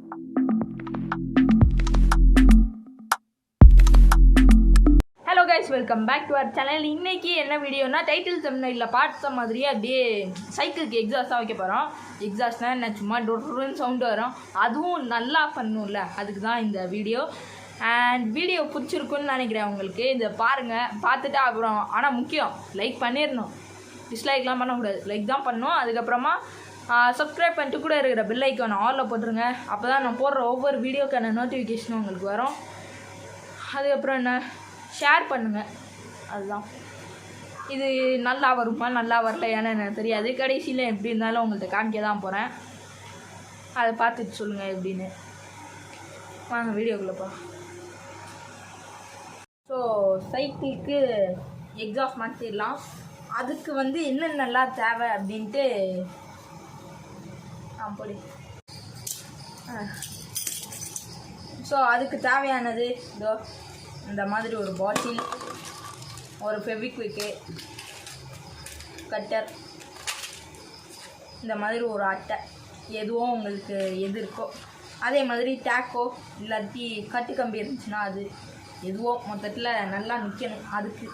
Hello guys, welcome back to our channel. இன்னைக்கு என்ன வீடியோனா title தம்ப்நெயில்ல பார்த்த மாதிரியே அப்படியே சைக்கிளுக்கு எக்ஸாஸ்டாக வைக்க போகிறோம். எக்ஸாஸ்ட்னா என்ன, சும்மா டொருன்னு சவுண்டு வரும், அதுவும் நல்லா பண்ணும்ல, அதுக்கு தான் இந்த வீடியோ. அண்ட் வீடியோ பிடிச்சிருக்குன்னு நினைக்கிறேன் உங்களுக்கு. இதை பாருங்கள், பார்த்துட்டு அப்புறம் ஆனால் முக்கியம் லைக் பண்ணிடணும், டிஸ்லைக்லாம் பண்ணக்கூடாது, லைக் தான் பண்ணணும். அதுக்கப்புறமா சப்ஸ்கிரைப் பண்ணிட்டு கூட இருக்கிற பெல் ஐக்கான் ஆலில் போட்டுருங்க. அப்போ தான் நான் போடுற ஒவ்வொரு வீடியோக்கான நோட்டிஃபிகேஷனும் உங்களுக்கு வரும். அதுக்கப்புறம் என்ன, ஷேர் பண்ணுங்கள், அதுதான். இது நல்லா வருமா நல்லா வரல ஏன்னா எனக்கு தெரியாது. கடைசியில் எப்படி இருந்தாலும் உங்கள்கிட்ட காமிக்க தான் போகிறேன். அதை பார்த்துட்டு சொல்லுங்கள் எப்படின்னு. வாங்க வீடியோக்குள்ளே போகலாம். ஸோ சைக்கிளுக்கு எக்ஸாஸ்ட் மாற்றிடலாம். அதுக்கு வந்து என்னென்னலாம் தேவை அப்படின்ட்டு போடி. ஸோ அதுக்கு தேவையானது இதோ இந்த மாதிரி ஒரு பாட்டில், ஒரு ஃபெவிக்விக்கு, கட்டர், இந்த மாதிரி ஒரு அட்டை, எதுவோ உங்களுக்கு எது இருக்கோ. அதே மாதிரி டேக்கோ இல்லாட்டி கட்டு கம்பி இருந்துச்சுன்னா அது எதுவோ மொத்தத்தில் நல்லா நிற்கணும் அதுக்கு.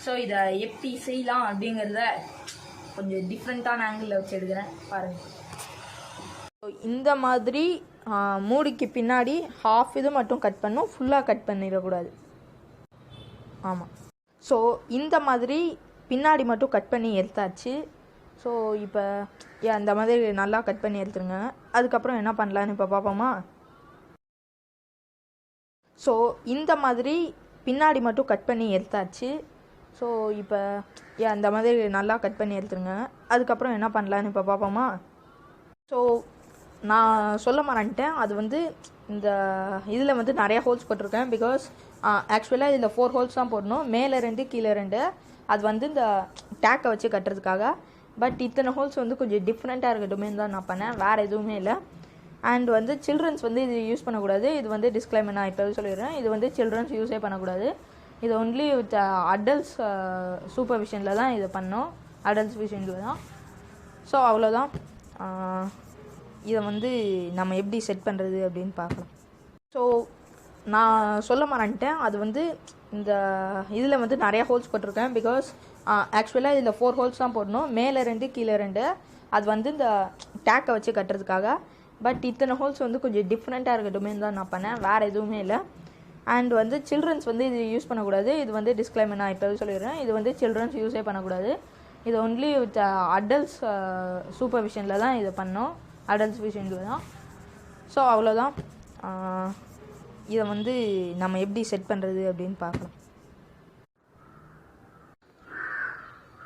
ஸோ இதை எப்படி செய்யலாம் அப்படிங்கிறத கொஞ்சம் டிஃப்ரெண்ட்டான ஆங்கிளில் வச்சு எடுக்கிறேன் பாருங்கள். இந்த மாதிரி மூடிக்கு பின்னாடி ஹாஃப் இது மட்டும் கட் பண்ணும், ஃபுல்லாக கட் பண்ணிடக்கூடாது. ஆமாம். ஸோ இந்த மாதிரி பின்னாடி மட்டும் கட் பண்ணி எடுத்தாச்சு. ஸோ இப்போ இந்த மாதிரி நல்லா கட் பண்ணி எடுத்துருங்க. அதுக்கப்புறம் என்ன பண்ணலான்னு இப்போ பார்ப்போமா. ஸோ இந்த மாதிரி பின்னாடி மட்டும் கட் பண்ணி எடுத்தாச்சு. ஸோ இப்போ இந்த மாதிரி நல்லா கட் பண்ணி எடுத்துருங்க. அதுக்கப்புறம் என்ன பண்ணலான்னு இப்போ பார்ப்போமா. ஸோ நான் சொல்ல மாட்டேன், அது வந்து இந்த இதில் வந்து நிறையா ஹோல்ஸ் போட்டிருக்கேன். பிகாஸ் ஆக்சுவலாக இதில் 4 ஹோல்ஸ் தான் போடணும், மேலே 2 கீழே 2. அது வந்து இந்த டேக்கை வச்சு கட்டுறதுக்காக. பட் இத்தனை ஹோல்ஸ் வந்து கொஞ்சம் டிஃப்ரெண்ட்டாக இருக்கட்டுமே தான் நான் பண்ணேன், வேறு எதுவுமே இல்லை. அண்ட் வந்து சில்ட்ரன்ஸ் வந்து இது யூஸ் பண்ணக்கூடாது. இது வந்து டிஸ்க்ளைமர் நான் இப்போ சொல்லிடுறேன், இது வந்து சில்ட்ரன்ஸ் யூஸே பண்ணக்கூடாது. இது ஒன்லி வித் அடல்ட்ஸ் சூப்பர்விஷனில் தான் இதை பண்ணோம், அடல்ட்ஸ் விஷனில் தான். ஸோ அவ்வளோதான். இதை வந்து நம்ம எப்படி செட் பண்ணுறது அப்படின்னு பார்க்கலாம். ஸோ நான் சொல்ல மாட்டேன், அது வந்து இந்த இதில் வந்து நிறையா ஹோல்ஸ் போட்டிருக்கேன். பிகாஸ் ஆக்சுவலாக இதில் 4 ஹோல்ஸ் தான் போடணும், மேலே 2 கீழே 2. அது வந்து இந்த டேக்கை வச்சு கட்டுறதுக்காக. பட் இத்தனை ஹோல்ஸ் வந்து கொஞ்சம் டிஃப்ரெண்ட்டாக இருக்கட்டுமே தான் நான் பண்ணேன், வேறு எதுவுமே இல்லை. அண்ட் வந்து சில்ட்ரன்ஸ் வந்து இது யூஸ் பண்ணக்கூடாது. இது வந்து டிஸ்க்ளைமர் நான் இப்போ சொல்லிடுறேன், இது வந்து சில்ட்ரன்ஸ் யூஸே பண்ணக்கூடாது. இது ஒன்லி வித் அடல்ட்ஸ் சூப்பர்விஷனில் தான் இதை பண்ணோம், அடல்ட்ஸ் விஷனில் தான். ஸோ அவ்வளோதான். இதை வந்து நம்ம எப்படி செட் பண்ணுறது அப்படின்னு பார்க்கலாம்.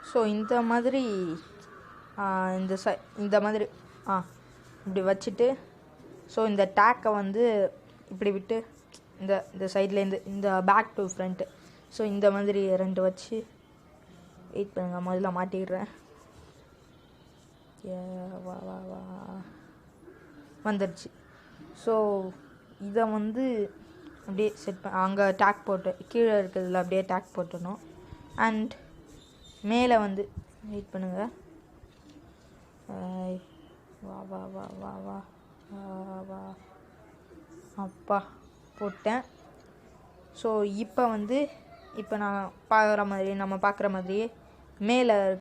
ஸோ இந்த மாதிரி இந்த மாதிரி இப்படி வச்சுட்டு, ஸோ இந்த டேக்கை வந்து இப்படி விட்டு இந்த சைட்லேருந்து இந்த பேக் டு ஃப்ரண்ட்டு, ஸோ இந்த மாதிரி 2 வச்சு வெயிட் பண்ணுங்க, முதல்ல மாட்டிடுறேன். வா வா வா வந்துடுச்சு. ஸோ இதை வந்து அப்படியே செட் அங்கே டேக் போட்டு கீழே இருக்கிறதுல அப்படியே டேக் போட்டணும். அண்ட் மேலே வந்து வெயிட் பண்ணுங்கள், வா வா வா வா வா வா அப்பா போட்டேன். ஸோ இப்போ வந்து இப்போ நம்ம பார்க்குற மாதிரியே மேலே